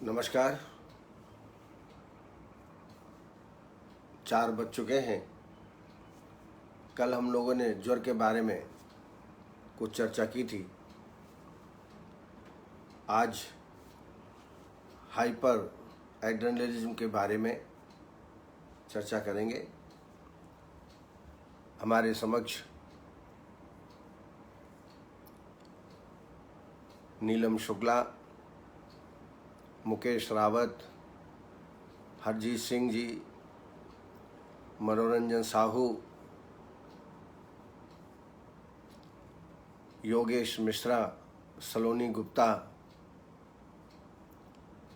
नमस्कार। 4 बज चुके हैं। कल हम लोगों ने ज्वर के बारे में कुछ चर्चा की थी। आज हाइपर एड्रेनलिज्म के बारे में चर्चा करेंगे। हमारे समक्ष नीलम शुक्ला, मुकेश रावत, हरजीत सिंह जी, मनोरंजन साहू, योगेश मिश्रा, सलोनी गुप्ता,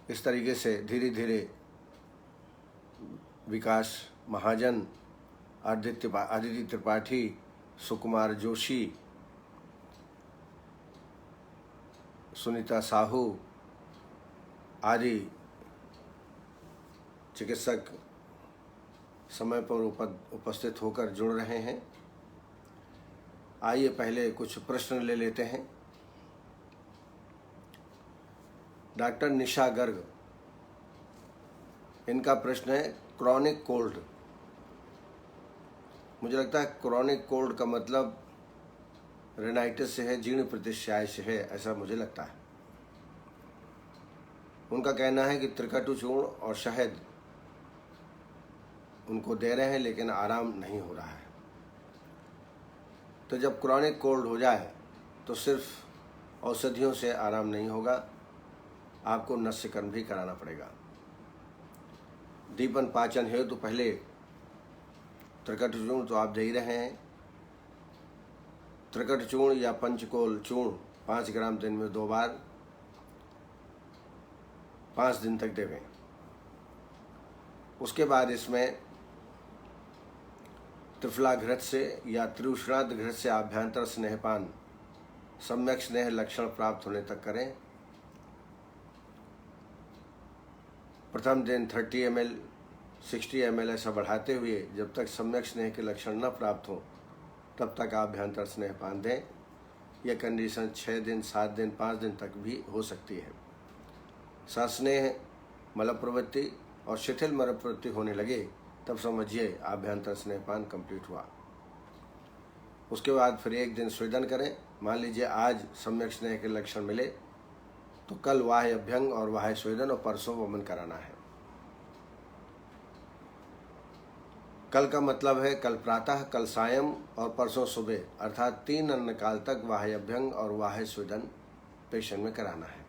इस तरीके से धीरे धीरे विकास महाजन, आदित्य त्रिपाठी, सुकुमार जोशी, सुनीता साहू आदि चिकित्सक समय पर उपस्थित होकर जुड़ रहे हैं। आइए पहले कुछ प्रश्न ले लेते हैं। डॉक्टर निशा गर्ग, इनका प्रश्न है क्रॉनिक कोल्ड। मुझे लगता है क्रॉनिक कोल्ड का मतलब रेनाइटिस से है, जीर्ण प्रतिश्याय से है, ऐसा मुझे लगता है। उनका कहना है कि त्रिकटु चूर्ण और शहद उनको दे रहे हैं लेकिन आराम नहीं हो रहा है। तो जब क्रॉनिक कोल्ड हो जाए तो सिर्फ औषधियों से आराम नहीं होगा, आपको नस्यकर्म भी कराना पड़ेगा। दीपन पाचन है तो पहले त्रिकटु चूर्ण तो आप दे ही रहे हैं। त्रिकटु चूर्ण या पंचकोल चूर्ण 5 ग्राम दिन में 2 बार 5 दिन तक देवें। उसके बाद इसमें त्रिफला घृत से या त्रिउष्णाद घृत से आभ्यंतर स्नेहपान सम्यक स्नेह लक्षण प्राप्त होने तक करें। प्रथम दिन 30 ml 60 ml ऐसा बढ़ाते हुए जब तक सम्यक स्नेह के लक्षण न प्राप्त हो तब तक आभ्यंतर स्नेहपान दें। यह कंडीशन 6 दिन 7 दिन 5 दिन तक भी हो सकती है। सस्नेह मल प्रवृत्ति और शिथिल मल प्रवृत्ति होने लगे तब समझिए आभ्यंतर स्नेहपान कंप्लीट हुआ। उसके बाद फिर 1 दिन स्वेदन करें। मान लीजिए आज सम्यक स्नेह के लक्षण मिले तो कल वाह्य अभ्यंग और वाह्य स्वेदन और परसों वमन कराना है। कल का मतलब है कल प्रातः, कल सायं और परसों सुबह, अर्थात 3 अन्न काल तक वाह्य अभ्यंग और वाह्य स्वेदन पेशेंट में कराना है।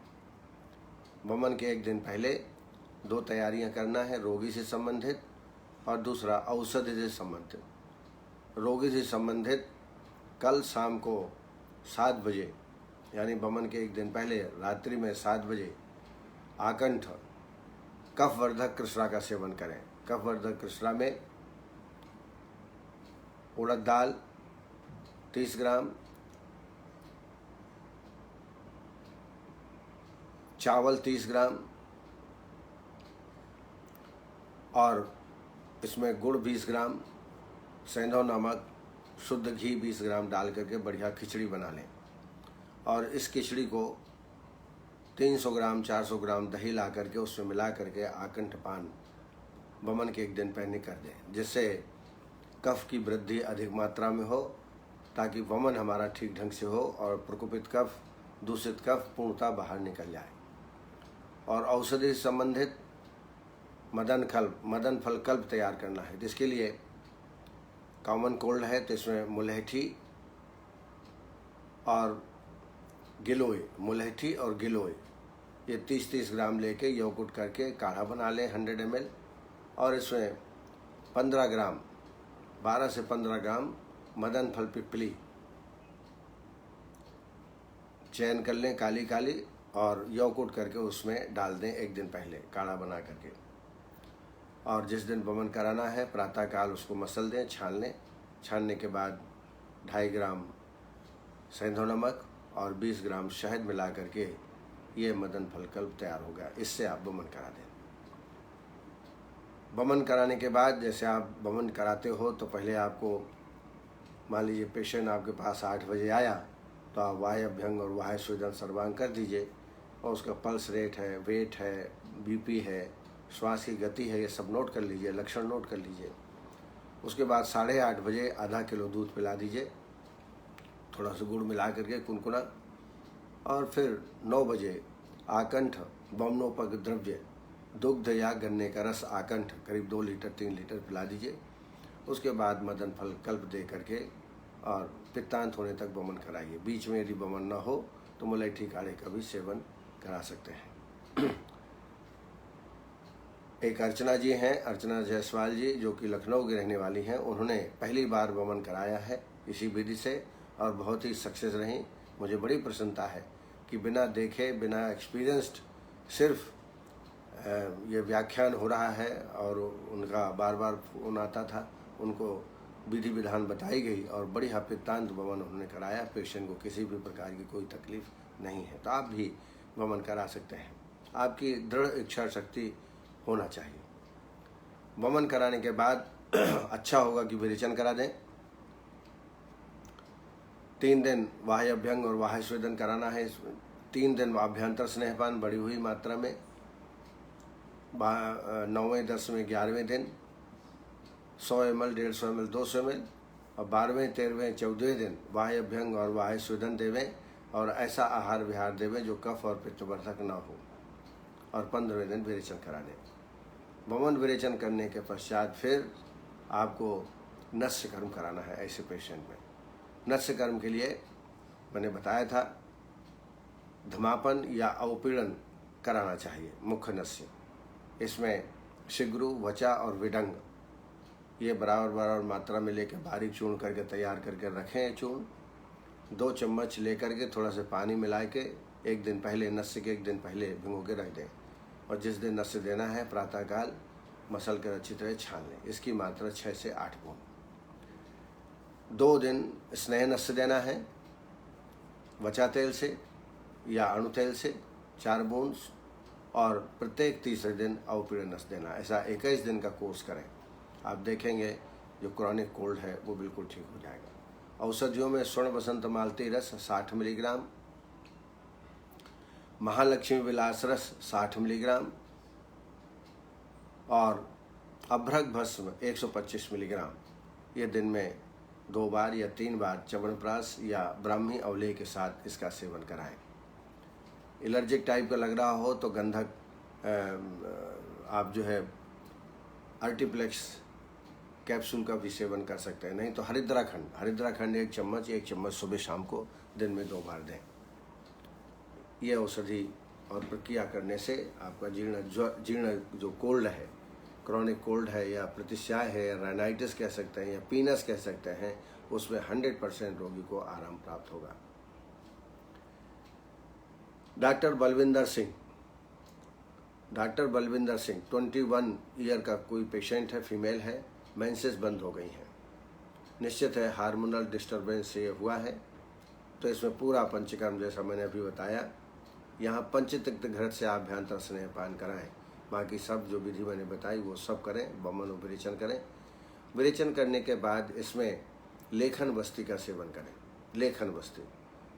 वमन के 1 दिन पहले 2 तैयारियां करना है, रोगी से संबंधित और दूसरा औषधि से संबंधित। रोगी से संबंधित कल शाम को 7 बजे यानी वमन के 1 दिन पहले रात्रि में 7 बजे आकंठ कफवर्धक कृष्णा का सेवन करें। कफवर्धक कृष्णा में उड़द दाल 30 ग्राम, चावल 30 ग्राम और इसमें गुड़ 20 ग्राम, सेंधव नमक, शुद्ध घी 20 ग्राम डाल करके बढ़िया खिचड़ी बना लें। और इस खिचड़ी को 300 ग्राम 400 ग्राम दही ला करके उसमें मिला करके आकंठ पान वमन के 1 दिन पहले कर दें, जिससे कफ की वृद्धि अधिक मात्रा में हो ताकि वमन हमारा ठीक ढंग से हो और प्रकोपित कफ, दूषित कफ पूर्णतः बाहर निकल जाए। और औषधि से संबंधित मदन फल कल्प तैयार करना है, जिसके लिए कॉमन कोल्ड है तो इसमें मुलैठी और गिलोय ये 30-30 ग्राम लेके योगुट करके काढ़ा बना लें 100 ml। और इसमें 15 ग्राम 12 से 15 ग्राम मदन फल पिपली चयन कर लें, काली काली, और योगुट करके उसमें डाल दें 1 दिन पहले काढ़ा बना करके। और जिस दिन वमन कराना है प्रातःकाल उसको मसल दें, छान लें। छानने के बाद 2.5 ग्राम सेंधव नमक और 20 ग्राम शहद मिला करके ये मदन फल कल्प तैयार होगा। इससे आप वमन करा दें। वमन कराने के बाद जैसे आप वमन कराते हो तो पहले आपको मान लीजिए पेशेंट आपके पास 8 बजे आया तो आप वाह्य अभ्यंग और वाह्य स्वेदन सर्वांग कर दीजिए। और उसका पल्स रेट है, वेट है, बीपी है, श्वास की गति है, ये सब नोट कर लीजिए, लक्षण नोट कर लीजिए। उसके बाद 8:30 बजे आधा किलो दूध पिला दीजिए, थोड़ा सा गुड़ मिला करके कुनकुना। और फिर 9 बजे आकंठ वमनोपक द्रव्य दुग्ध या गन्ने का रस आकंठ करीब 2 लीटर 3 लीटर पिला दीजिए। उसके बाद मदन फल कल्प दे करके और पित्तांत होने तक वमन कराइए। बीच में यदि वमन न हो तो मुलैठी काढ़े का भी सेवन करा सकते हैं। एक अर्चना जी हैं, अर्चना जायसवाल जी, जो कि लखनऊ की रहने वाली हैं। उन्होंने पहली बार वमन कराया है इसी विधि से और बहुत ही सक्सेस रही। मुझे बड़ी प्रसन्नता है कि बिना देखे, बिना एक्सपीरियंस्ड, सिर्फ ये व्याख्यान हो रहा है और उनका बार बार फोन आता था, उनको विधि विधान बताई गई और बढ़िया पित्तांत वमन उन्होंने कराया। पेशेंट को किसी भी प्रकार की कोई तकलीफ नहीं है। तो आप भी वमन करा सकते हैं। आपकी दृढ़ इच्छा शक्ति होना चाहिए। वमन कराने के बाद अच्छा होगा कि विरेचन करा दें। 3 दिन बाह्य अभ्यंग और बाह्य स्वेदन कराना है। 3 दिन अभ्यंतर स्नेहपान बढ़ी हुई मात्रा में, 9वें 10वें 11वें दिन 100 ml 150 ml 200 ml और 12वें 13वें 14वें दिन बाह्य अभ्यंग और बाह्य स्वेदन देवें और ऐसा आहार विहार देवें जो कफ और पित्तवर्धक न हो। और 15वें दिन विरेचन करा दें। वमन विरेचन करने के पश्चात फिर आपको नस्य कर्म कराना है। ऐसे पेशेंट में नस्य कर्म के लिए मैंने बताया था धमापन या अवपीड़न कराना चाहिए। मुख्य नस्य इसमें शिग्रु, वचा और विडंग ये बराबर मात्रा में लेकर बारीक चूर्ण करके तैयार करके रखें। चूर्ण 2 चम्मच लेकर के थोड़ा सा पानी मिला के एक दिन पहले, नस्य के एक दिन पहले भिगो के रख दें और जिस दिन नस्य देना है प्रातःकाल मसल कर अच्छी तरह छान लें। इसकी मात्रा 6 से 8 बूंद। 2 दिन स्नेह नस्य देना है वचा तेल से या अणु तेल से 4 बूंद और प्रत्येक तीसरे दिन अवपीड़न नस्य देना। ऐसा 21 दिन का कोर्स करें। आप देखेंगे जो क्रॉनिक कोल्ड है वो बिल्कुल ठीक हो जाएगा। औषधियों में स्वर्ण बसंत मालती रस 60 मिलीग्राम, महालक्ष्मी विलास रस 60 मिलीग्राम और अभ्रक भस्म 125 मिलीग्राम। ये दिन में 2 बार या 3 बार च्यवनप्राश या ब्राह्मी अवलेह के साथ इसका सेवन कराएं। एलर्जिक टाइप का लग रहा हो तो गंधक आप जो है आर्टिप्लेक्स कैप्सूल का भी सेवन कर सकते हैं। नहीं तो हरिद्राखंड 1 चम्मच सुबह शाम को दिन में 2 बार दें। ये औषधि और प्रक्रिया करने से आपका जीर्ण जो कोल्ड है, क्रॉनिक कोल्ड है या प्रतिश्याय है या राइनाइटिस कह सकते हैं या पीनस कह सकते हैं, उसमें 100% रोगी को आराम प्राप्त होगा। डॉक्टर बलविंदर सिंह 21 ईयर का कोई पेशेंट है, फीमेल है, मेंसेस बंद हो गई हैं। निश्चित है हार्मोनल डिस्टर्बेंस से ये हुआ है। तो इसमें पूरा पंचकर्म जैसा मैंने अभी बताया, यहाँ पंचतिक्त घृत से आप अभ्यंतर स्नेहपान कराएं। बाकी सब जो विधि मैंने बताई वो सब करें, वमन और विरेचन करें। विरेचन करने के बाद इसमें लेखन बस्ती का सेवन करें। लेखन बस्ती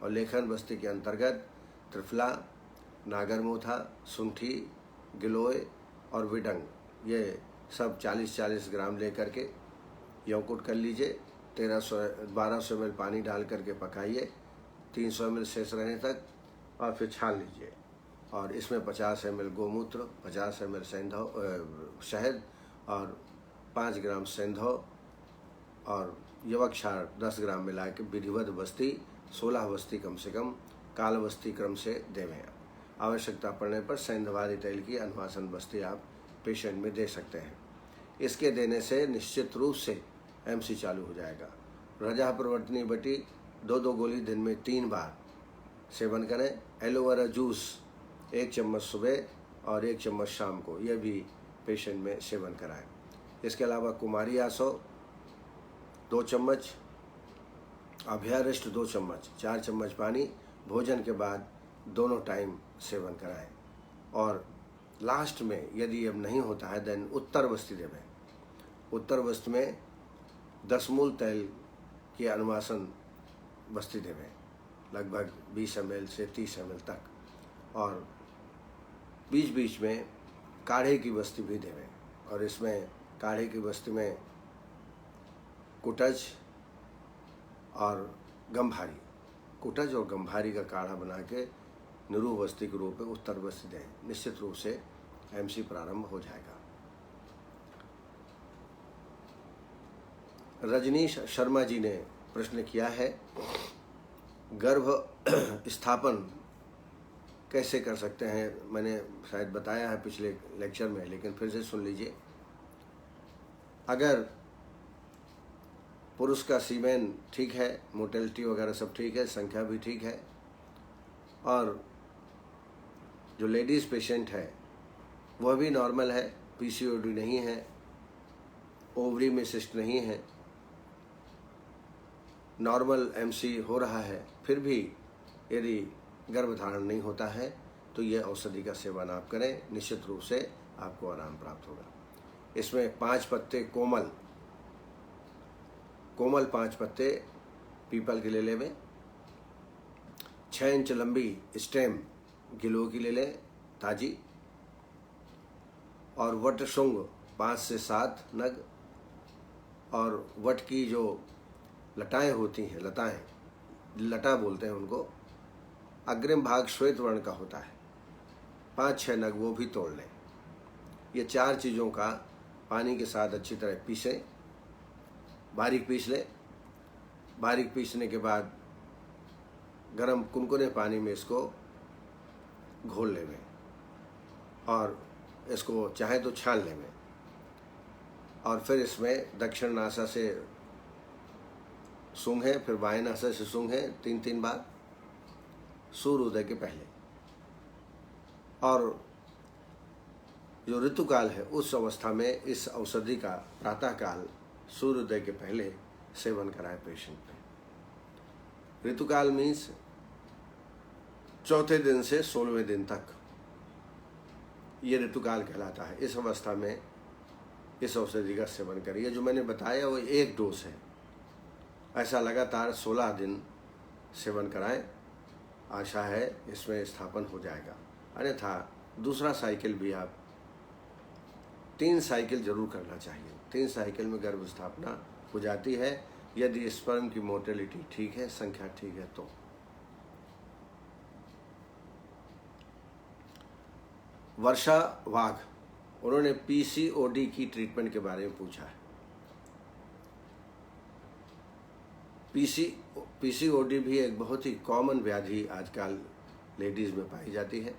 और लेखन बस्ती के अंतर्गत त्रिफला, नागरमोथा, सुंठी, गिलोय और विडंग, ये सब 40-40 ग्राम लेकर के यौकुट कर लीजिए। 1200 ml पानी डाल करके पकाइए 300 ml शेष रहने तक और फिर छान लीजिए। और इसमें 50 ml गोमूत्र, 50 ml शहद और 5 ग्राम सेंधव और यवक क्षार 10 ग्राम मिला के विधिवत बस्ती 16 बस्ती कम से कम काल बस्ती क्रम से देवें। आवश्यकता पड़ने पर सेंधवादी तेल की अनुवासन बस्ती आप पेशेंट में दे सकते हैं। इसके देने से निश्चित रूप से एमसी चालू हो जाएगा। रजा प्रवर्तनी बटी 2-2 गोली दिन में 3 बार सेवन करें। एलोवेरा जूस 1 चम्मच सुबह और 1 चम्मच शाम को, यह भी पेशेंट में सेवन कराएं। इसके अलावा कुमारी आसो 2 चम्मच, अभयारिष्ट 2 चम्मच, 4 चम्मच पानी भोजन के बाद दोनों टाइम सेवन कराएं। और लास्ट में यदि अब नहीं होता है देन उत्तर बस्ती देवें। उत्तर बस्ती में 10 मूल तेल की अनुवासन बस्ती देवें, लगभग 20 ml से 30 ml तक। और बीच बीच में काढ़े की बस्ती भी देवें। और इसमें काढ़े की बस्ती में कुटज और गंभारी, कुटज और गंभारी का काढ़ा बना के निरूह बस्ती के रूप में उत्तर बस्ती दें। निश्चित रूप से एमसी प्रारंभ हो जाएगा। रजनीश शर्मा जी ने प्रश्न किया है, गर्भ स्थापन कैसे कर सकते हैं? मैंने शायद बताया है पिछले लेक्चर में, लेकिन फिर से सुन लीजिए। अगर पुरुष का सीमेन ठीक है, मोटेलिटी वगैरह सब ठीक है, संख्या भी ठीक है, और जो लेडीज़ पेशेंट है वह भी नॉर्मल है, पीसीओडी नहीं है, ओवरी में सिस्ट नहीं है, नॉर्मल एमसी हो रहा है, फिर भी यदि गर्भधारण नहीं होता है तो यह औषधि का सेवन आप करें। निश्चित रूप से आपको आराम प्राप्त होगा। इसमें 5 पत्ते कोमल 5 पत्ते पीपल के ले लें, 6 इंच लंबी स्टेम गिलोय की ले लें ताजी, और वट शुंग 5 से 7 नग, और वट की जो लताएं होती हैं, लता बोलते हैं उनको, अग्रिम भाग श्वेत वर्ण का होता है, 5-6 नग वो भी तोड़ लें। ये 4 चीज़ों का पानी के साथ अच्छी तरह पीसें, बारीक पीस लें। बारीक पीसने के बाद गरम कुनकुने पानी में इसको घोल लें और इसको चाहे तो छान लें, और फिर इसमें दक्षिण नासा से सूंघें, फिर बाएं नासा से सूंघें 3-3 बार सूर्योदय के पहले। और जो ऋतुकाल है उस अवस्था में इस औषधि का प्रातःकाल सूर्योदय के पहले सेवन कराएं पेशेंट में। ऋतुकाल मीन्स चौथे दिन से 16वें दिन तक ये ऋतुकाल कहलाता है। इस अवस्था में इस औषधि का सेवन करिए। जो मैंने बताया वो 1 डोज है, ऐसा लगातार 16 दिन सेवन कराएं। आशा है इसमें स्थापन हो जाएगा। अन्यथा दूसरा साइकिल भी आप 3 साइकिल जरूर करना चाहिए। 3 साइकिल में गर्भ स्थापना हो जाती है यदि स्पर्म की मोटेलिटी ठीक है, संख्या ठीक है तो। वर्षा वाघ, उन्होंने पीसीओडी की ट्रीटमेंट के बारे में पूछा है। पीसीओडी भी एक बहुत ही कॉमन व्याधि आजकल लेडीज़ में पाई जाती है।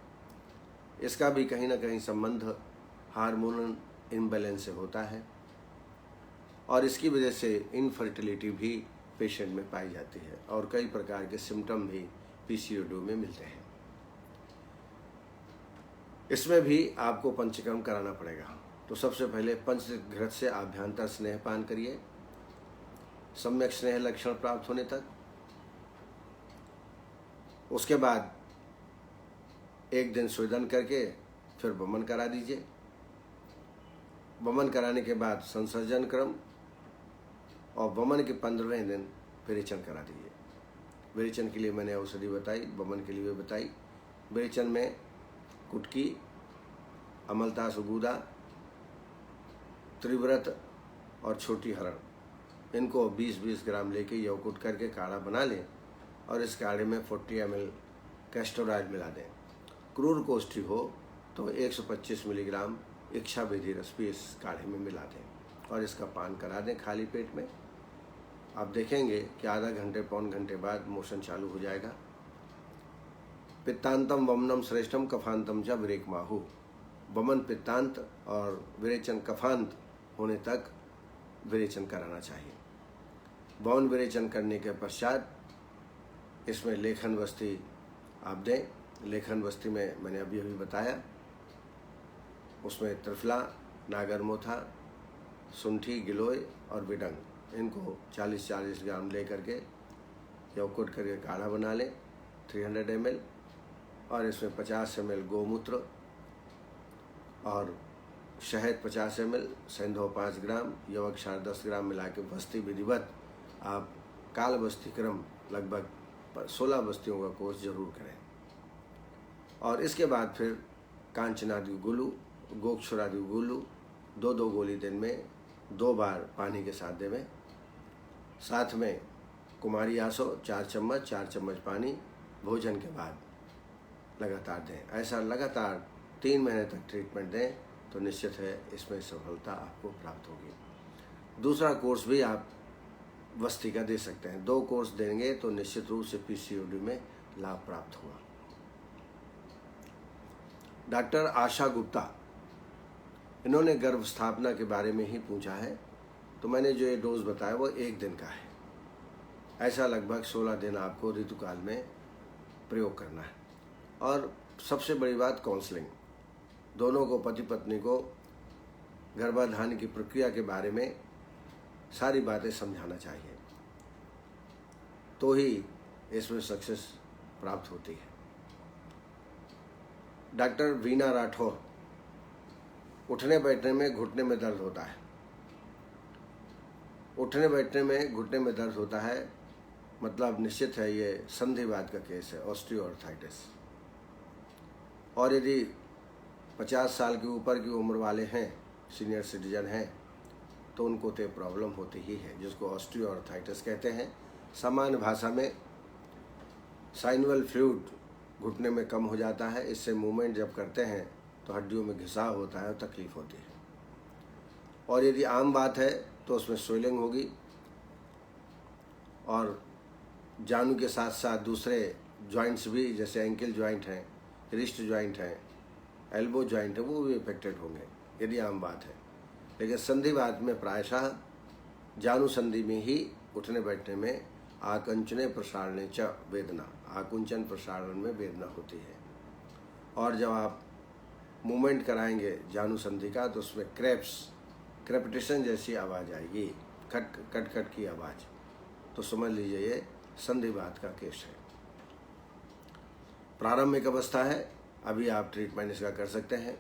इसका भी कहीं ना कहीं संबंध हार्मोनल इम्बैलेंस से होता है, और इसकी वजह से इनफर्टिलिटी भी पेशेंट में पाई जाती है, और कई प्रकार के सिम्टम भी पीसीओडी में मिलते हैं। इसमें भी आपको पंचकर्म कराना पड़ेगा। तो सबसे पहले पंचघृत से आभ्यंतर स्नेहपान करिए सम्यक स्नेह लक्षण प्राप्त होने तक। उसके बाद 1 दिन स्वेदन करके फिर वमन करा दीजिए। वमन कराने के बाद संसर्जन क्रम, और वमन के 15वें दिन विरेचन करा दीजिए। विरेचन के लिए मैंने औषधि बताई, वमन के लिए भी बताई। विरेचन में कुटकी, अमलता सुगुदा, त्रिव्रत और छोटी हरण, इनको 20-20 ग्राम लेके यवकुट करके काढ़ा बना लें, और इस काढ़े में 40 ml कैस्टर ऑयल मिला दें। क्रूर कोष्ठी हो तो 125 मिलीग्राम इच्छा विधि रस भी इस काढ़े में मिला दें, और इसका पान करा दें खाली पेट में। आप देखेंगे कि आधा घंटे पौन घंटे बाद मोशन चालू हो जाएगा। पित्तांतम वमनम श्रेष्ठम कफांतम च विरेक माहु, वमन पित्तांत और विरेचन कफांत होने तक विरेचन कराना चाहिए। वमन विरेचन करने के पश्चात इसमें लेखन वस्ती आप दें। लेखन वस्ती में मैंने अभी बताया, उसमें त्रिफला, नागरमोथा, सुंठी, गिलोय और विडंग, इनको 40-40 ग्राम ले करके यवकुट करके काढ़ा बना लें 300 ml, और इसमें 50 ml गोमूत्र और शहद 50 ml, सेंधो 5 ग्राम, यवक क्षार 10 ग्राम मिला के बस्ती विधिवत आप काल बस्ती क्रम लगभग 16 बस्तियों का कोर्स जरूर करें। और इसके बाद फिर कांचनादि गुलू, गोक्षुरादि गुलू 2-2 गोली दिन में 2 बार पानी के साथ देवें। साथ में कुमारी आसो 4 चम्मच पानी भोजन के बाद लगातार दें। ऐसा लगातार 3 महीने तक ट्रीटमेंट दें तो निश्चित है इसमें सफलता आपको प्राप्त होगी। दूसरा कोर्स भी आप वस्ती का दे सकते हैं। 2 कोर्स देंगे तो निश्चित रूप से पीसीओडी में लाभ प्राप्त होगा। डॉक्टर आशा गुप्ता, इन्होंने गर्भ स्थापना के बारे में ही पूछा है, तो मैंने जो ये डोज बताया वो 1 दिन का है। ऐसा लगभग 16 दिन आपको ऋतुकाल में प्रयोग करना है। और सबसे बड़ी बात काउंसलिंग, दोनों को पति पत्नी को गर्भाधान की प्रक्रिया के बारे में सारी बातें समझाना चाहिए, तो ही इसमें सक्सेस प्राप्त होती है। डॉक्टर वीना राठौर, उठने बैठने में घुटने में दर्द होता है। उठने बैठने में घुटने में दर्द होता है मतलब निश्चित है ये संधिवात का केस है, ऑस्टियोआर्थराइटिस। और यदि 50 साल के ऊपर की उम्र वाले हैं, सीनियर सिटीजन हैं, तो उनको तो प्रॉब्लम होती ही है, जिसको ऑस्टियोआर्थराइटिस कहते हैं। सामान्य भाषा में साइनवल फ्लूइड घुटने में कम हो जाता है। इससे मूवमेंट जब करते हैं तो हड्डियों में घिसाव होता है और तकलीफ होती है। और यदि आम बात है तो उसमें स्वेलिंग होगी और जानू के साथ साथ दूसरे जॉइंट्स भी, जैसे एंकल जॉइंट हैं, रिस्ट जॉइंट हैं, एल्बो जॉइंट है, वो भी इफेक्टेड होंगे यदि आम बात है। लेकिन संधिवात में प्रायशः जानू संधि में ही उठने बैठने में आकुंचने प्रसारणे च वेदना, आकुंचन प्रसारण में वेदना होती है। और जब आप मूवमेंट कराएंगे जानू संधि का तो उसमें क्रेपिटेशन जैसी आवाज़ आएगी, खट खट खट की आवाज़, तो समझ लीजिए ये संधिवात का केस है। प्रारंभिक अवस्था है, अभी आप ट्रीटमेंट इसका कर सकते हैं।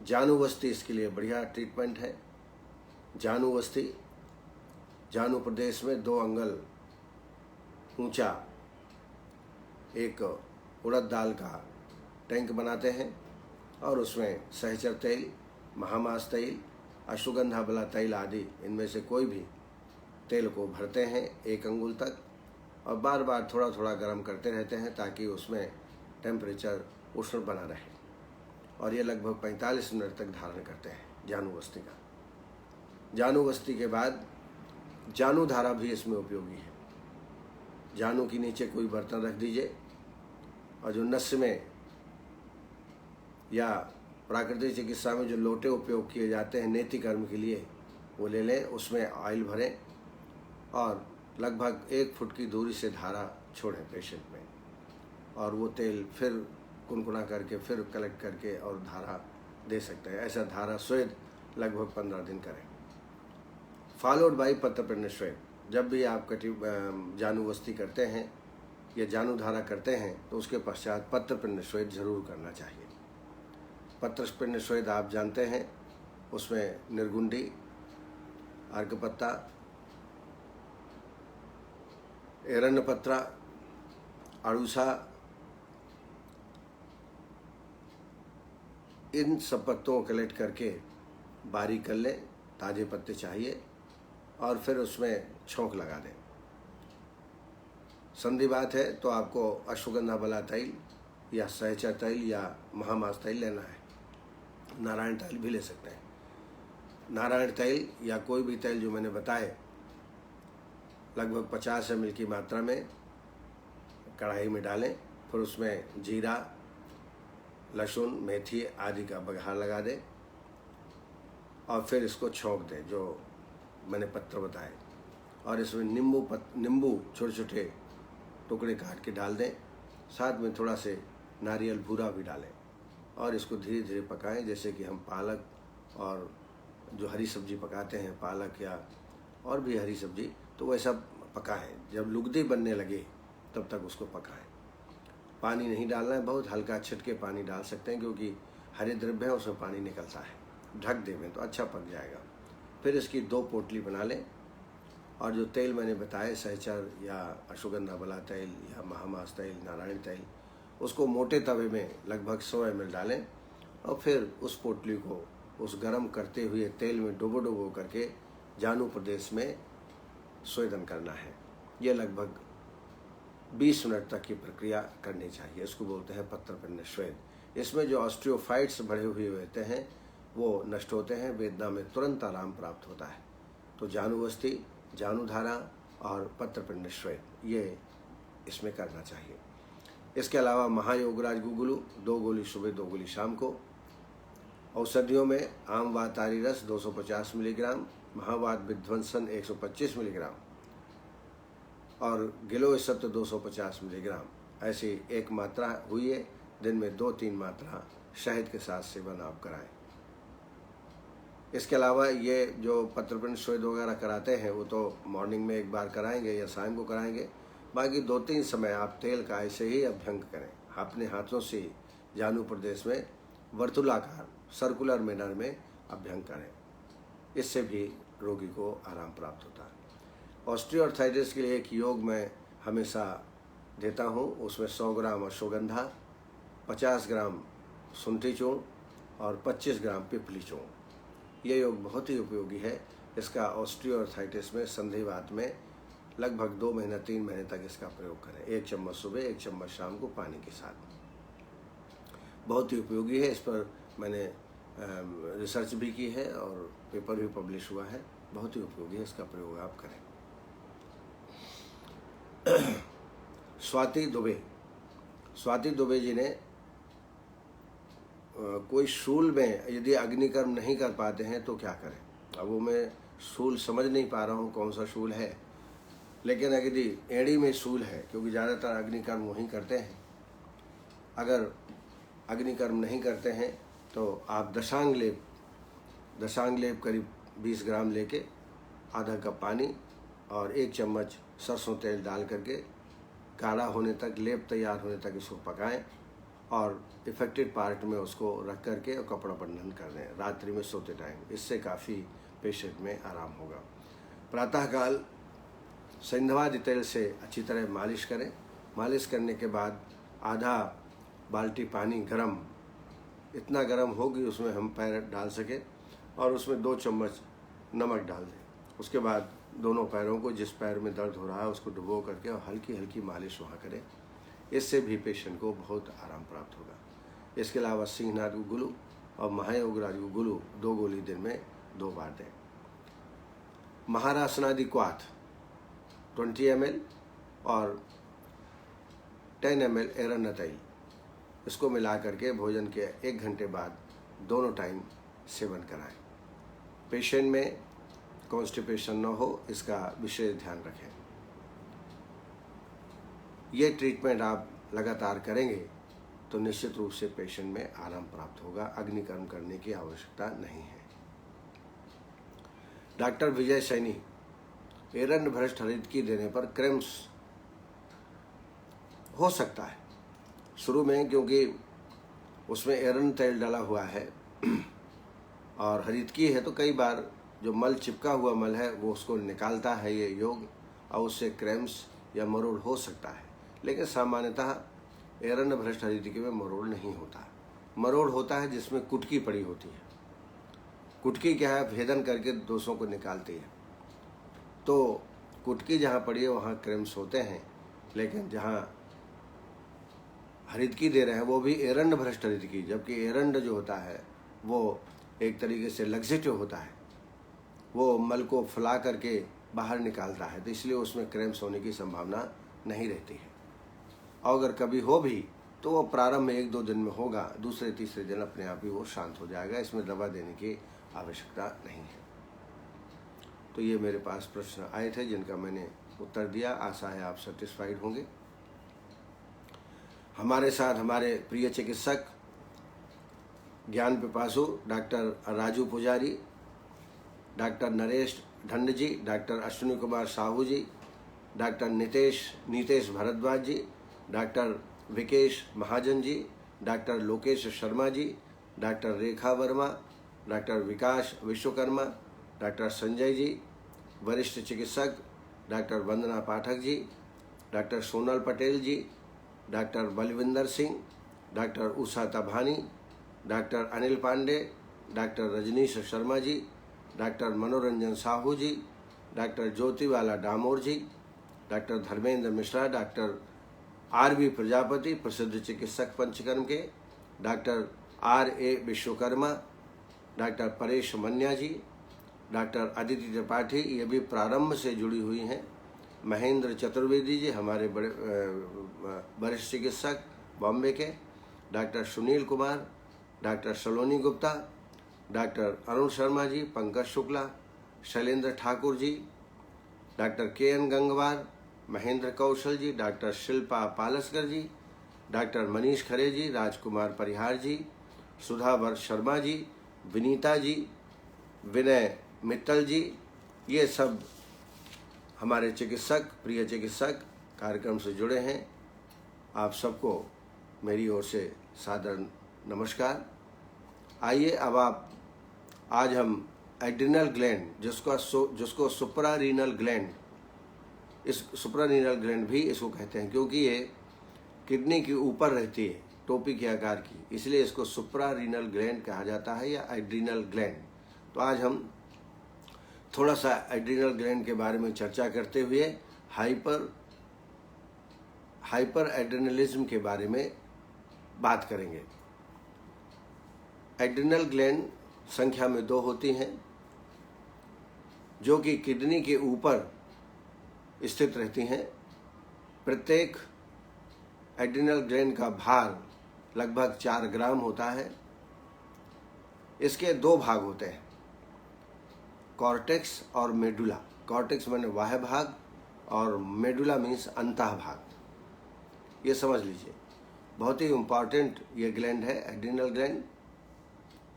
जानुवस्ती इसके लिए बढ़िया ट्रीटमेंट है। जानुवस्ती, जानू प्रदेश में 2 अंगल ऊंचा एक उड़द दाल का टैंक बनाते हैं और उसमें सहचर तेल, महामास तेल, अश्वगंधा बला तेल आदि इनमें से कोई भी तेल को भरते हैं 1 अंगुल तक और बार बार थोड़ा थोड़ा गर्म करते रहते हैं ताकि उसमें टेम्परेचर उष्ण बना रहे। और ये लगभग 45 मिनट तक धारण करते हैं जानुवस्ती का। जानुवस्ती के बाद जानू धारा भी इसमें उपयोगी है। जानू के नीचे कोई बर्तन रख दीजिए और जो नस में या प्राकृतिक चिकित्सा में जो लोटे उपयोग किए जाते हैं नेति कर्म के लिए, वो ले लें, उसमें ऑयल भरें और लगभग 1 फुट की दूरी से धारा छोड़ें पेशेंट में, और वो तेल फिर कुनकुना करके फिर कलेक्ट करके और धारा दे सकते हैं। ऐसा धारा स्वेद लगभग 15 दिन करें, फॉलोड बाई पत्रपिंड स्वेद। जब भी आप जानुवस्ती करते हैं या जानू धारा करते हैं तो उसके पश्चात पत्रपिंड स्वेद जरूर करना चाहिए। पत्रपिंड स्वेद आप जानते हैं, उसमें निर्गुंडी, अर्कपत्ता, एरण्यपत्रा, अड़ूसा, इन सब पत्तों को कलेक्ट करके बारीक कर लें, ताजे पत्ते चाहिए, और फिर उसमें छौंक लगा दें। संधिवात है तो आपको अश्वगंधा बला तेल या सहचर तेल या महामास तेल लेना है। नारायण तेल भी ले सकते हैं। नारायण तेल या कोई भी तेल जो मैंने बताए लगभग 50 ml की मात्रा में कढ़ाई में डालें, फिर उसमें जीरा, लहसुन, मेथी आदि का बघार लगा दें और फिर इसको छौंक दें जो मैंने पत्र बताए, और इसमें नींबू छोटे छोटे टुकड़े काट के डाल दें, साथ में थोड़ा से नारियल भूरा भी डालें और इसको धीरे धीरे पकाएं, जैसे कि हम पालक और जो हरी सब्जी पकाते हैं, पालक या और भी हरी सब्जी, तो वैसा पकाएं। जब लुगदी बनने लगे तब तक उसको पकाएं। पानी नहीं डालना है, बहुत हल्का छिटके पानी डाल सकते हैं क्योंकि हरे द्रव्य है उसमें पानी निकलता है। ढक देवें तो अच्छा पक जाएगा। फिर इसकी 2 पोटली बना लें और जो तेल मैंने बताए, सहचर या अश्वगंधा बला तेल या महामास तेल, नारायण तेल, उसको मोटे तवे में लगभग 100 ml डालें और फिर उस पोटली को उस गर्म करते हुए तेल में डुबो करके जानू प्रदेश में स्वेदन करना है। यह लगभग 20 मिनट तक की प्रक्रिया करनी चाहिए। इसको बोलते हैं पत्रपिंड स्वेद। इसमें जो ऑस्टियोफाइट्स बढ़े हुए होते हैं वो नष्ट होते हैं, वेदना में तुरंत आराम प्राप्त होता है। तो जानुवस्ती, जानुधारा और पत्रपिंड स्वेद ये इसमें करना चाहिए। इसके अलावा महायोगराज गुगुलू 2 गोली सुबह 2 गोली शाम को। औषधियों में आम वातारी रस 250 मिलीग्राम, महावात विध्वंसन 125 मिलीग्राम और गिलोय सत्व 250 मिलीग्राम ऐसी एक मात्रा हुई है। दिन में 2-3 मात्रा शहद के साथ सेवन आप कराएं। इसके अलावा ये जो पत्रपिंड स्वेद वगैरह कराते हैं वो तो मॉर्निंग में एक बार कराएंगे या शाम को कराएंगे। बाकी 2-3 समय आप तेल का ऐसे ही अभ्यंग करें। अपने हाथों से जानू प्रदेश में वर्तुलाकार सर्कुलर मैनर में अभ्यंग करें। इससे भी रोगी को आराम प्राप्त होता है। ऑस्टियोआर्थराइटिस के लिए एक योग मैं हमेशा देता हूँ। उसमें 100 ग्राम अश्वगंधा, 50 ग्राम शुंठी चूर्ण और 25 ग्राम पिपली चूर्ण। ये योग बहुत ही उपयोगी है। इसका ऑस्टियोआर्थराइटिस में संधिवात में लगभग 2 महीने 3 महीने तक इसका प्रयोग करें। 1 चम्मच सुबह, 1 चम्मच शाम को पानी के साथ। बहुत ही उपयोगी है। इस पर मैंने रिसर्च भी की है और पेपर भी पब्लिश हुआ है। बहुत ही उपयोगी है, इसका प्रयोग आप करें। स्वाति दुबे जी ने कोई शूल में यदि अग्निकर्म नहीं कर पाते हैं तो क्या करें। अब वो मैं शूल समझ नहीं पा रहा हूँ कौन सा शूल है, लेकिन यदि एड़ी में शूल है, क्योंकि ज़्यादातर अग्निकर्म वहीं करते हैं। अगर अग्निकर्म नहीं करते हैं तो आप दशांग लेप करीब 20 ग्राम लेके आधा कप पानी और 1 चम्मच सरसों तेल डाल करके गाढ़ा होने तक, लेप तैयार होने तक इसको पकाएं और इफेक्टेड पार्ट में उसको रख करके और कपड़ा बंधन कर दें रात्रि में सोते टाइम। इससे काफ़ी पेशेंट में आराम होगा। प्रातःकाल संधवादि तेल से अच्छी तरह मालिश करें। मालिश करने के बाद आधा बाल्टी पानी गरम, इतना गरम हो कि उसमें हम पैर डाल सकें और उसमें 2 चम्मच नमक डाल दें। उसके बाद दोनों पैरों को, जिस पैर में दर्द हो रहा है उसको डुबो करके और हल्की हल्की मालिश वहाँ करें। इससे भी पेशेंट को बहुत आराम प्राप्त होगा। इसके अलावा सिंहनाथ गुगुलू और महायोगराज गुगुलू 2 गोली दिन में 2 बार दें। महारासनादि क्वाथ 20 ml और 10 ml एरंड तैल, इसको मिला करके भोजन के 1 घंटे बाद दोनों टाइम सेवन कराएं। पेशेंट में कॉन्स्टिपेशन न हो, इसका विशेष ध्यान रखें। ये ट्रीटमेंट आप लगातार करेंगे तो निश्चित रूप से पेशेंट में आराम प्राप्त होगा। अग्निकर्म करने की आवश्यकता नहीं है। डॉक्टर विजय सैनी एरंड भ्रष्ट हरितकी देने पर क्रैम्स हो सकता है शुरू में, क्योंकि उसमें एरंड तेल डाला हुआ है और हरितकी है, तो कई बार जो मल चिपका हुआ मल है वो उसको निकालता है ये योग, और उससे क्रैम्स या मरोड़ हो सकता है। लेकिन सामान्यतः एरंड भ्रष्ट हरितकी में मरोड़ नहीं होता। मरोड़ होता है जिसमें कुटकी पड़ी होती है। कुटकी क्या है, भेदन करके दोषों को निकालती है। तो कुटकी जहाँ पड़ी है वहाँ क्रैम्स होते हैं। लेकिन जहाँ हरितकी दे रहे हैं वो भी एरंड भ्रष्ट हरितकी, जबकि एरंड जो होता है वो एक तरीके से लग्जेटिव होता है, वो मल को फुला करके बाहर निकालता है, तो इसलिए उसमें क्रैम्स होने की संभावना नहीं रहती है। और अगर कभी हो भी तो वो प्रारंभ में 1-2 दिन में होगा, दूसरे तीसरे दिन अपने आप ही वो शांत हो जाएगा। इसमें दवा देने की आवश्यकता नहीं है। तो ये मेरे पास प्रश्न आए थे जिनका मैंने उत्तर दिया। आशा है आप सेटिस्फाइड होंगे। हमारे साथ हमारे प्रिय चिकित्सक ज्ञान पिपासु doctor Raju Pujari, doctor Naresh Dhand ji, doctor Ashwini Kumar Sahu ji, doctor Nitesh Bhardwaj ji, doctor Vikesh Mahajan ji, doctor Lokesh Sharma ji, doctor Rekha Verma, doctor Vikas Vishwakarma, doctor Sanjay ji, वरिष्ठ चिकित्सक doctor Vandana Pathak ji, doctor Sonal Patel ji, doctor Balwinder Singh, doctor Usha Tabhani, doctor Anil Pandey, doctor Rajneesh Sharma ji, doctor Manoranjan Sahu ji, doctor Jyotibala Damor ji, doctor Dharmendra Mishra, doctor RV Prajapati प्रसिद्ध चिकित्सक पंचकर्म के, doctor RA Vishwakarma, doctor Paresh Manya जी, डॉक्टर अदिति त्रिपाठी, ये भी प्रारंभ से जुड़ी हुई हैं, महेंद्र चतुर्वेदी जी हमारे बड़े वरिष्ठ चिकित्सक बॉम्बे के, डॉक्टर सुनील कुमार, डॉक्टर सलोनी Gupta, doctor Arun Sharma ji, Pankaj Shukla, Shailendra Thakur ji, doctor KN Gangwar, Mahendra कौशल जी, डॉक्टर शिल्पा पालस्कर जी, डॉक्टर मनीष खरे जी, राजकुमार परिहार जी, सुधावर शर्मा जी, विनीता जी, विनय मित्तल जी, ये सब हमारे चिकित्सक, प्रिय चिकित्सक कार्यक्रम से जुड़े हैं। आप सबको मेरी ओर से सादर नमस्कार। आइए अब आज हम एड्रिनल ग्लैंड, जिसको सुप्रारीनल ग्लैंड, इस सुप्रारीनल ग्लैंड भी इसको कहते हैं क्योंकि ये किडनी के ऊपर रहती है, टोपी के आकार की, इसलिए इसको सुप्रारीनल ग्लैंड कहा जाता है या एड्रिनल ग्लैंड। तो आज हम थोड़ा सा एड्रिनल ग्लैंड के बारे में चर्चा करते हुए हाइपर एड्रिनलिज्म के बारे में बात करेंगे। एड्रिनल ग्लैंड संख्या में 2 होती हैं, जो कि किडनी के ऊपर स्थित रहती हैं। प्रत्येक एड्रिनल ग्लैंड का भार लगभग 4 ग्राम होता है। इसके 2 भाग होते हैं, कॉर्टेक्स और मेडुला। कॉर्टेक्स माने बाह्य भाग और मेडुला मीन्स अंतः भाग। ये समझ लीजिए, बहुत ही इम्पॉर्टेंट ये ग्लैंड है एड्रिनल ग्लैंड,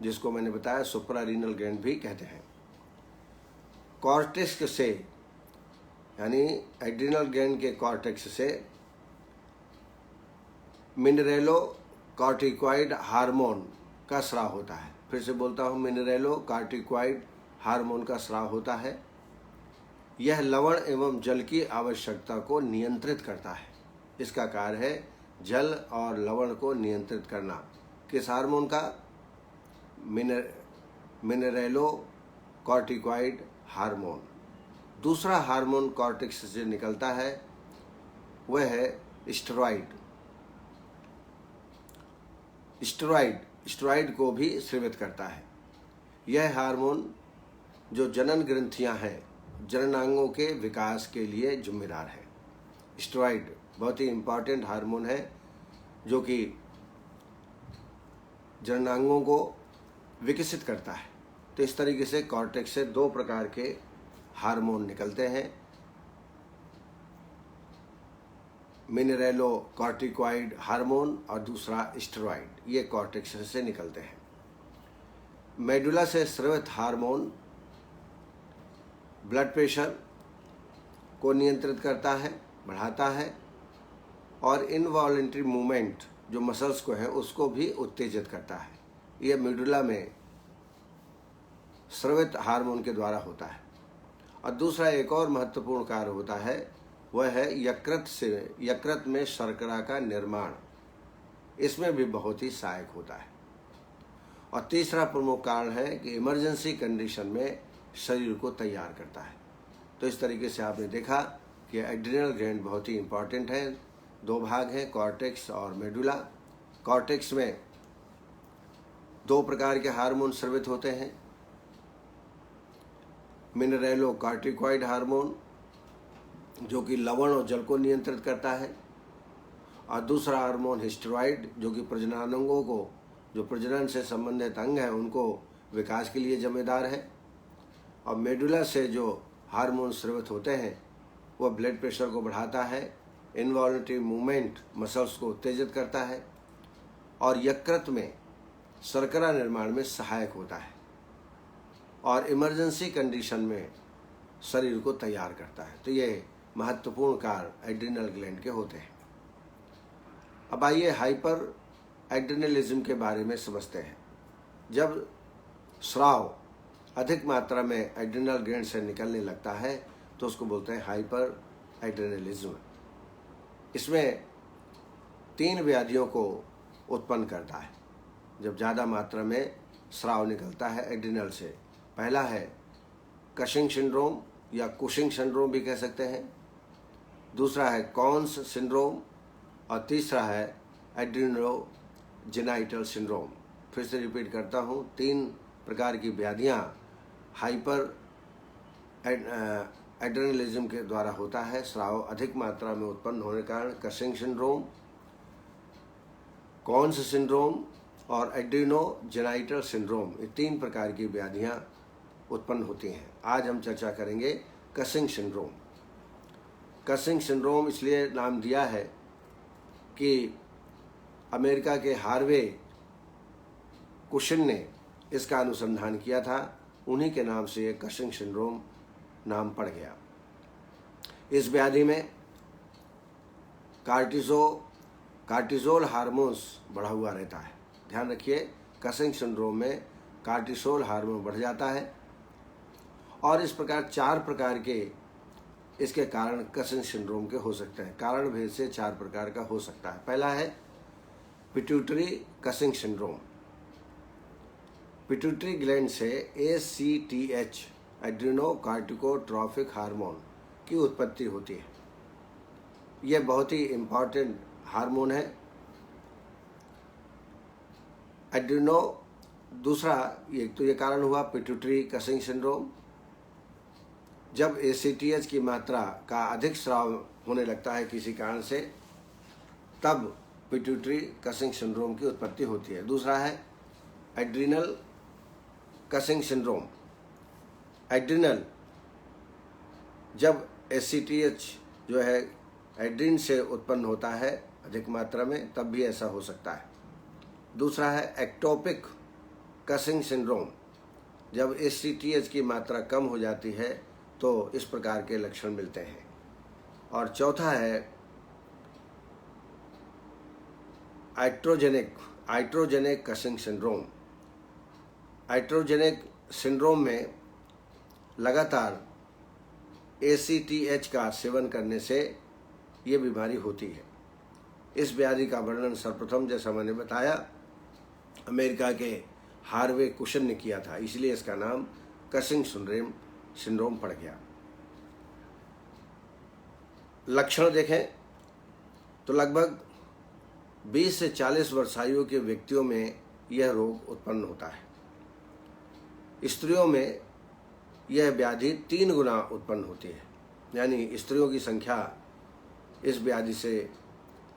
जिसको मैंने बताया सुप्रारीनल ग्लैंड भी कहते हैं। कॉर्टेक्स से यानी एड्रिनल ग्लैंड के कॉर्टेक्स से मिनरेलो कॉर्टिकॉइड हार्मोन का स्राव होता है। फिर से बोलता हूँ, मिनरेलो कॉर्टिकॉइड हार्मोन का स्राव होता है। यह लवण एवं जल की आवश्यकता को नियंत्रित करता है। इसका कार्य है जल और लवण को नियंत्रित करना। किस हार्मोन का? मिनरेलो कॉर्टिकॉइड हार्मोन। दूसरा हार्मोन कॉर्टेक्स से निकलता है, वह है स्टेरॉइड। स्टेरॉइड को भी स्रावित करता है। यह हार्मोन जो जनन ग्रंथियां हैं, जननांगों के विकास के लिए जिम्मेदार है। स्टेरॉइड बहुत ही इम्पॉर्टेंट हार्मोन है, जो कि जननांगों को विकसित करता है। तो इस तरीके से कॉर्टेक्स से 2 प्रकार के हार्मोन निकलते हैं, मिनरेलो कॉर्टिकॉइड हार्मोन और दूसरा स्टेरॉइड। ये कॉर्टेक्स से निकलते हैं। मेडुला से स्रावित हार्मोन ब्लड प्रेशर को नियंत्रित करता है, बढ़ाता है, और इनवॉलंटरी मूवमेंट जो मसल्स को है उसको भी उत्तेजित करता है। यह मेडुला में स्रावित हार्मोन के द्वारा होता है। और दूसरा एक और महत्वपूर्ण कार्य होता है, वह है यकृत में शर्करा का निर्माण। इसमें भी बहुत ही सहायक होता है। और तीसरा प्रमुख कारण है कि इमरजेंसी कंडीशन में शरीर को तैयार करता है। तो इस तरीके से आपने देखा कि एड्रिनल ग्लैंड बहुत ही इम्पॉर्टेंट है। 2 भाग हैं, कॉर्टेक्स और मेडुला। कॉर्टेक्स में 2 प्रकार के हार्मोन स्रावित होते हैं, मिनरेलो कॉर्टिकॉइड हार्मोन जो कि लवण और जल को नियंत्रित करता है, और दूसरा हार्मोन स्टेरॉइड जो कि प्रजननांगों को, जो प्रजनन से संबंधित अंग हैं, उनको विकास के लिए जिम्मेदार है। और मेडुला से जो हार्मोन स्रावित होते हैं वह ब्लड प्रेशर को बढ़ाता है, इनवॉलंटरी मूवमेंट मसल्स को उत्तेजित करता है, और यकृत में शर्करा निर्माण में सहायक होता है, और इमरजेंसी कंडीशन में शरीर को तैयार करता है। तो ये महत्वपूर्ण कार्य एड्रिनल ग्लैंड के होते हैं। अब आइए हाइपर एड्रिनलिज्म के बारे में समझते हैं। जब स्राव अधिक मात्रा में एड्रिनल ग्लैंड से निकलने लगता है तो उसको बोलते हैं हाइपर एड्रिनलिज्म। इसमें 3 व्याधियों को उत्पन्न करता है। जब ज़्यादा मात्रा में स्राव निकलता है एड्रिनल से। पहला है कशिंग सिंड्रोम या कुशिंग सिंड्रोम भी कह सकते हैं, दूसरा है कॉन्स सिंड्रोम और तीसरा है एड्रिनोजेनाइटल सिंड्रोम। फिर से रिपीट करता हूँ, 3 प्रकार की व्याधियाँ हाइपर एड्रेनलिज्म के द्वारा होता है। स्राव अधिक मात्रा में उत्पन्न होने के कारण कशिंग सिंड्रोम, कॉन्स सिंड्रोम और एड्रिनोजेनाइटल सिंड्रोम, ये 3 प्रकार की व्याधियाँ उत्पन्न होती हैं। आज हम चर्चा करेंगे कशिंग सिंड्रोम। कशिंग सिंड्रोम इसलिए नाम दिया है कि अमेरिका के हार्वे कुशिन ने इसका अनुसंधान किया था, उन्हीं के नाम से ये कशिंग सिंड्रोम नाम पड़ गया। इस व्याधि में कार्टिसोल हार्मोन्स बढ़ा हुआ रहता है। ध्यान रखिए, कशिंग सिंड्रोम में कार्टिसोल हार्मोन बढ़ जाता है और इस प्रकार 4 प्रकार के इसके कारण कशिंग सिंड्रोम के हो सकते हैं। कारण भेद से 4 प्रकार का हो सकता है। पहला है pituitary Cushing syndrome. Pituitary gland से ACTH एड्रिनोकार्टिकोट्रोफिक हार्मोन की उत्पत्ति होती है। यह बहुत ही इम्पॉर्टेंट हार्मोन है। एड्रिनो दूसरा ये कारण हुआ पिट्यूटरी कशिंग सिंड्रोम। जब ACTH की मात्रा का अधिक स्राव होने लगता है किसी कारण से, तब पिट्यूटरी कशिंग सिंड्रोम की उत्पत्ति होती है। दूसरा है एड्रिनल कशिंग सिंड्रोम। एड्रिनल, जब ACTH जो है एड्रिन से उत्पन्न होता है अधिक मात्रा में, तब भी ऐसा हो सकता है। दूसरा है एक्टोपिक कशिंग सिंड्रोम। जब ACTH की मात्रा कम हो जाती है तो इस प्रकार के लक्षण मिलते हैं। और चौथा है iatrogenic Cushing syndrome. Iatrogenic syndrome में लगातार ACTH का सेवन करने से ये बीमारी होती है। इस व्याधि का वर्णन सर्वप्रथम, जैसा मैंने बताया, अमेरिका के हार्वे कुशिन ने किया था, इसलिए इसका नाम कशिंग सिंड्रोम पड़ गया। लक्षण देखें तो लगभग 20 से 40 वर्ष आयु के व्यक्तियों में यह रोग उत्पन्न होता है। स्त्रियों में यह व्याधि 3 गुना उत्पन्न होती है, यानी स्त्रियों की संख्या इस व्याधि से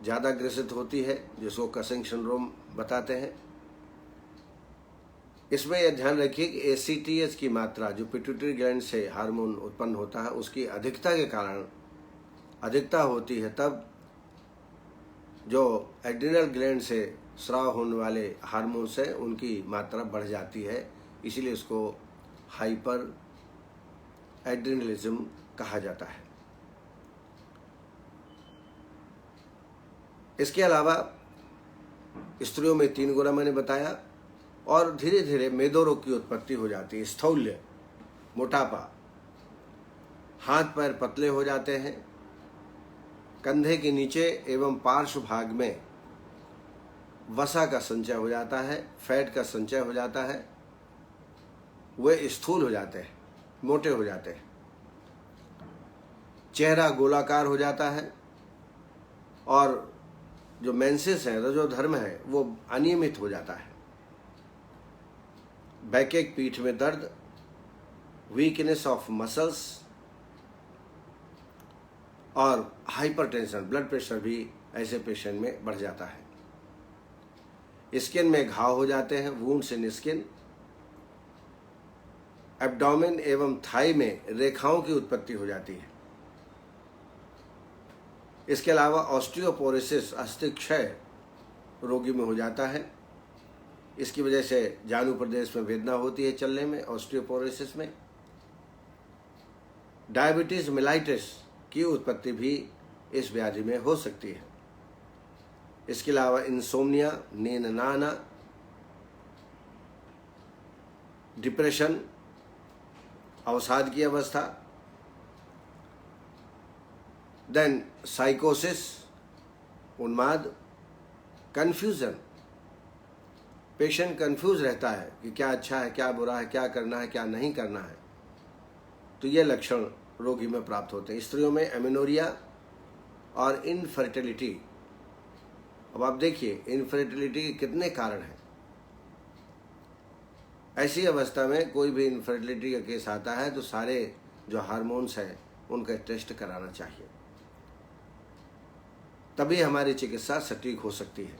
ज़्यादा ग्रसित होती है, जिसको कशिंग सिंड्रोम बताते हैं। इसमें यह ध्यान रखिए कि ACTH की मात्रा जो पिट्यूटरी ग्लैंड से हार्मोन उत्पन्न होता है उसकी अधिकता के कारण अधिकता होती है, तब जो एड्रिनल ग्लैंड से स्राव होने वाले हार्मोन्स हैं उनकी मात्रा बढ़ जाती है, इसीलिए इसको हाइपर एड्रिनलिज्म कहा जाता है। इसके अलावा स्त्रियों में 3 गुना मैंने बताया, और धीरे धीरे मेदो रोग की उत्पत्ति हो जाती है। स्थौल्य, मोटापा, हाथ पैर पतले हो जाते हैं, कंधे के नीचे एवं पार्श्व भाग में वसा का संचय हो जाता है, फैट का संचय हो जाता है, वे स्थूल हो जाते हैं, मोटे हो जाते हैं, चेहरा गोलाकार हो जाता है, और जो मेंसेस है, रजोधर्म है, वो अनियमित हो जाता है। बैकएक, पीठ में दर्द, वीकनेस ऑफ मसल्स और हाइपरटेंशन, ब्लड प्रेशर भी ऐसे पेशेंट में बढ़ जाता है। स्किन में घाव हो जाते हैं, वुंड्स इन स्किन। एब्डोमेन एवं थाई में रेखाओं की उत्पत्ति हो जाती है। इसके अलावा ऑस्टियोपोरोसिस, अस्थिक्षय रोगी में हो जाता है। इसकी वजह से जानु प्रदेश में वेदना होती है चलने में, ऑस्टियोपोरोसिस में। डायबिटीज मेलाइटिस की उत्पत्ति भी इस व्याधि में हो सकती है। इसके अलावा इंसोम्निया, नींद न आना, डिप्रेशन, अवसाद की अवस्था, देन साइकोसिस, उन्माद, कन्फ्यूजन, पेशेंट कंफ्यूज रहता है कि क्या अच्छा है, क्या बुरा है, क्या करना है, क्या नहीं करना है, तो ये लक्षण रोगी में प्राप्त होते हैं। स्त्रियों में एमेनोरिया और इनफर्टिलिटी। अब आप देखिए इनफर्टिलिटी के कितने कारण हैं। ऐसी अवस्था में कोई भी इनफर्टिलिटी का केस आता है तो सारे जो हार्मोन्स हैं उनका टेस्ट कराना चाहिए, तभी हमारी चिकित्सा सटीक हो सकती है।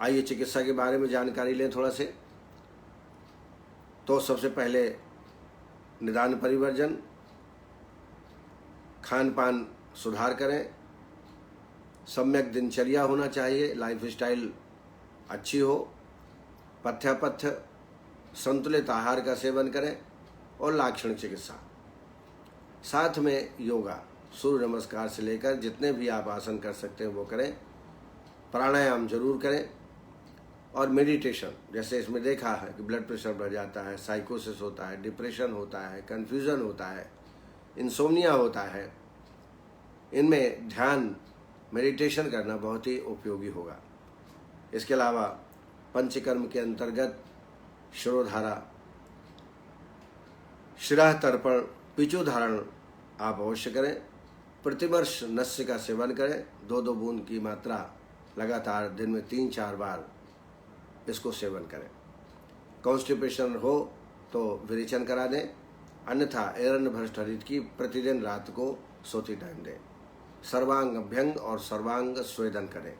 आइए चिकित्सा के बारे में जानकारी लें थोड़ा से। तो सबसे पहले निदान परिवर्जन, खान पान सुधार करें, सम्यक दिनचर्या होना चाहिए, लाइफ स्टाइल अच्छी हो, पथ्यापथ्य संतुलित आहार का सेवन करें और लाक्षणिक चिकित्सा, साथ में योगा, सूर्य नमस्कार से लेकर जितने भी आप आसन कर सकते हैं वो करें, प्राणायाम जरूर करें और मेडिटेशन। जैसे इसमें देखा है कि ब्लड प्रेशर बढ़ जाता है, साइकोसिस होता है, डिप्रेशन होता है, कन्फ्यूज़न होता है, इंसोम्निया होता है, इनमें ध्यान मेडिटेशन करना बहुत ही उपयोगी होगा। इसके अलावा पंचकर्म के अंतर्गत शिरोधारा, शिरा तर्पण, पिचु धारण आप अवश्य करें। प्रतिवर्ष नस्य का सेवन करें, 2-2 बूंद की मात्रा लगातार दिन में 3-4 बार इसको सेवन करें। कॉन्स्टिपेशन हो तो विरेचन करा दें, अन्यथा एरण्य भ्रष्ट हरित की प्रतिदिन रात को सोती टाइम दें। सर्वांग अभ्यंग और सर्वांग स्वेदन करें,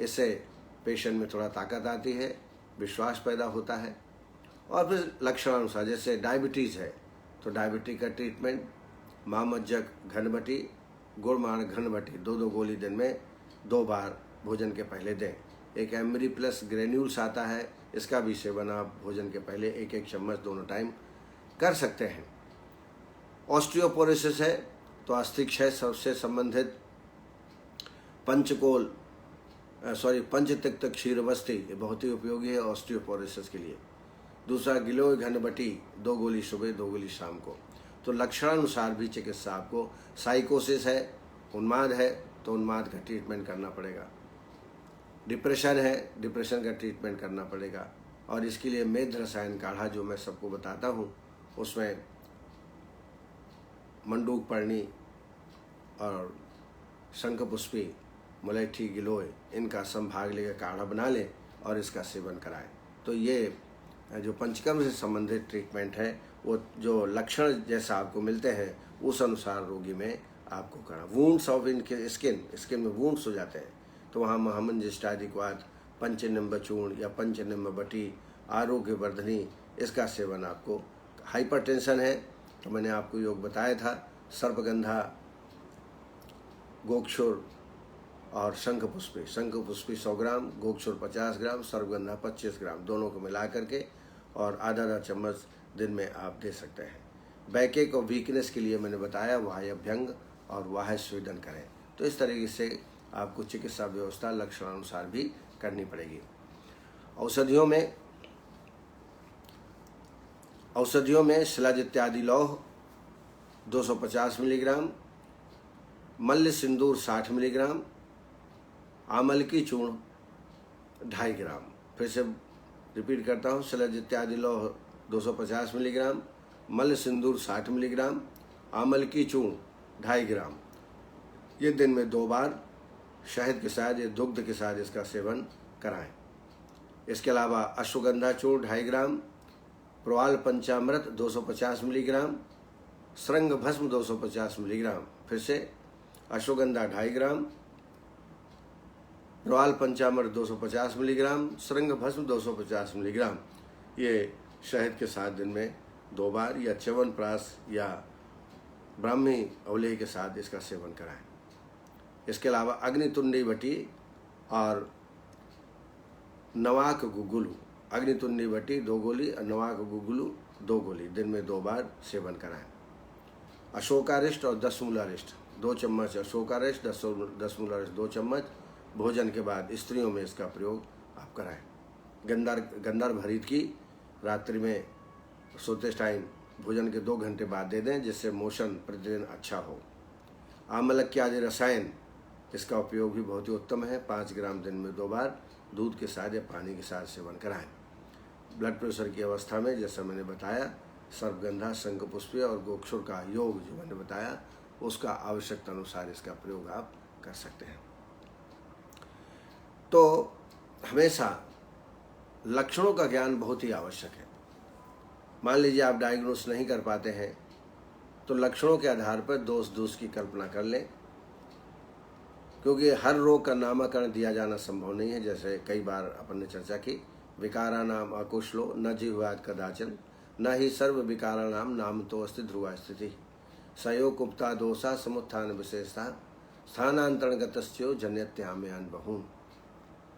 इससे पेशेंट में थोड़ा ताकत आती है, विश्वास पैदा होता है। और फिर लक्षणानुसार जैसे डायबिटीज़ है तो डायबिटीज का ट्रीटमेंट, मामज्जक घनबटी, गुड़माण घनबटी 2-2 गोली दिन में 2 बार भोजन के पहले दें। एक एमरी प्लस ग्रेन्यूल्स आता है, इसका भी सेवन आप भोजन के पहले 1-1 चम्मच दोनों टाइम कर सकते हैं। ऑस्टियोपोरोसिस है तो अस्थिक्षय से संबंधित पंचतिक्त क्षीरवस्ती ये बहुत ही उपयोगी है ऑस्टियोपोरोसिस के लिए। दूसरा गिलोय घनबटी 2 गोली सुबह 2 गोली शाम को। तो लक्षणानुसार भी चिकित्सा आपको, साइकोसिस है, उन्माद है तो उन्माद का ट्रीटमेंट करना पड़ेगा, डिप्रेशन है, डिप्रेशन का ट्रीटमेंट करना पड़ेगा। और इसके लिए मेध रसायन काढ़ा जो मैं सबको बताता हूँ, उसमें मंडूक पर्णी और शंखपुष्पी, मुलैठी, गिलोय इनका संभाग लेकर काढ़ा बना लें और इसका सेवन कराएं। तो ये जो पंचकर्म से संबंधित ट्रीटमेंट है वो जो लक्षण जैसा आपको मिलते हैं उस अनुसार रोगी में आपको करना। वुंड्स ऑफ इनके स्किन में वुंड्स हो जाते हैं तो वहाँ महामंजिष्टादिक्वाद, पंचनिम्ब चूर्ण या पंचनिम्ब बटी, आरोग्य वर्धनी, इसका सेवन आपको। हाइपरटेंशन है तो मैंने आपको योग बताया था, सर्पगंधा, गोक्षुर और शंखपुष्पी 100 ग्राम, गोक्षुर 50 ग्राम, सर्पगंधा 25 ग्राम, दोनों को मिला करके और आधा चम्मच दिन में आप दे सकते हैं। बैकएक और वीकनेस के लिए मैंने बताया वाह्य अभ्यंग और वाह्य स्वेदन करें। तो इस तरीके से आपको चिकित्सा व्यवस्था लक्षणानुसार भी करनी पड़ेगी। औषधियों में शिलाज इत्यादि लौह 250 मिलीग्राम, मल्ल सिंदूर 60 मिलीग्राम, आमल की चूर्ण 2.5 ग्राम। फिर से रिपीट करता हूँ, शिलाज इत्यादि लौह 250 मिलीग्राम, मल्ल सिंदूर 60 मिलीग्राम, आमल की चूर्ण 2.5 ग्राम। ये दिन में 2 बार शहद के साथ या दुग्ध के साथ इसका सेवन कराएं। इसके अलावा अश्वगंधा चूर्ण 2.5 ग्राम, प्रवाल पंचामृत 250 मिलीग्राम, श्रृंग भस्म 250 मिलीग्राम। फिर से अश्वगंधा 2.5 ग्राम, प्रवाल पंचामृत 250 मिलीग्राम, श्रृंग भस्म 250 मिलीग्राम। ये शहद के साथ दिन में 2 बार या च्यवनप्राश या ब्राह्मी अवलेह के साथ इसका सेवन कराएं। इसके अलावा अग्नितुंडी बटी और नवाक गुगुलू, अग्नितुंडी बटी 2 गोली और नवाक गुगुलू 2 गोली दिन में 2 बार सेवन कराएं। अशोकारिष्ट और 10 मूलारिष्ट 2 चम्मच, अशोकारिष्ट 10 मूलारिष्ट 2 चम्मच भोजन के बाद स्त्रियों में इसका प्रयोग आप कराएं। गंधर्व हरित की रात्रि में सोते टाइम भोजन के 2 घंटे बाद दे दें, जिससे मोशन प्रतिदिन अच्छा हो। आमलक के आदि रसायन, इसका उपयोग भी बहुत ही उत्तम है, 5 ग्राम दिन में 2 बार दूध के साथ या पानी के साथ सेवन कराएं। ब्लड प्रेशर की अवस्था में जैसा मैंने बताया सर्पगंधा, शंखपुष्पी और गोक्षुर का योग जो मैंने बताया उसका आवश्यकता अनुसार इसका प्रयोग आप कर सकते हैं। तो हमेशा लक्षणों का ज्ञान बहुत ही आवश्यक है। मान लीजिए आप डायग्नोस नहीं कर पाते हैं तो लक्षणों के आधार पर दोष की कल्पना कर लें, क्योंकि हर रोग का नामकरण दिया जाना संभव नहीं है। जैसे कई बार अपन ने चर्चा की, विकारानाम अकुशलो न जिह्वात कदाचन न ही सर्व विकारानाम नाम तो अस्ति ध्रुवा स्थिति सयोग कुप्ता दोषा समुत्थान विशेषता स्थानांतरणगतस्यो जन्यत्याम्यान बहून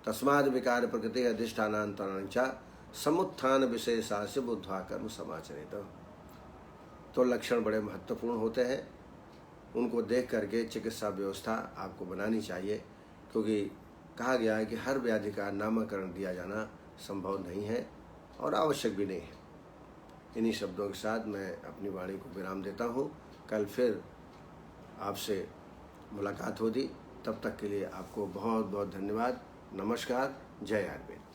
तस्माद् विकार प्रकृति अधिष्ठानांतरण च समुत्थान विशेषा से बुद्ध्वा कर्म समाचरित। तो लक्षण बड़े महत्वपूर्ण होते हैं, उनको देख करके चिकित्सा व्यवस्था आपको बनानी चाहिए, क्योंकि कहा गया है कि हर व्याधि का नामकरण दिया जाना संभव नहीं है और आवश्यक भी नहीं है। इन्हीं शब्दों के साथ मैं अपनी वाणी को विराम देता हूँ। कल फिर आपसे मुलाकात होगी, तब तक के लिए आपको बहुत बहुत धन्यवाद। नमस्कार। जय आयुर्वेद।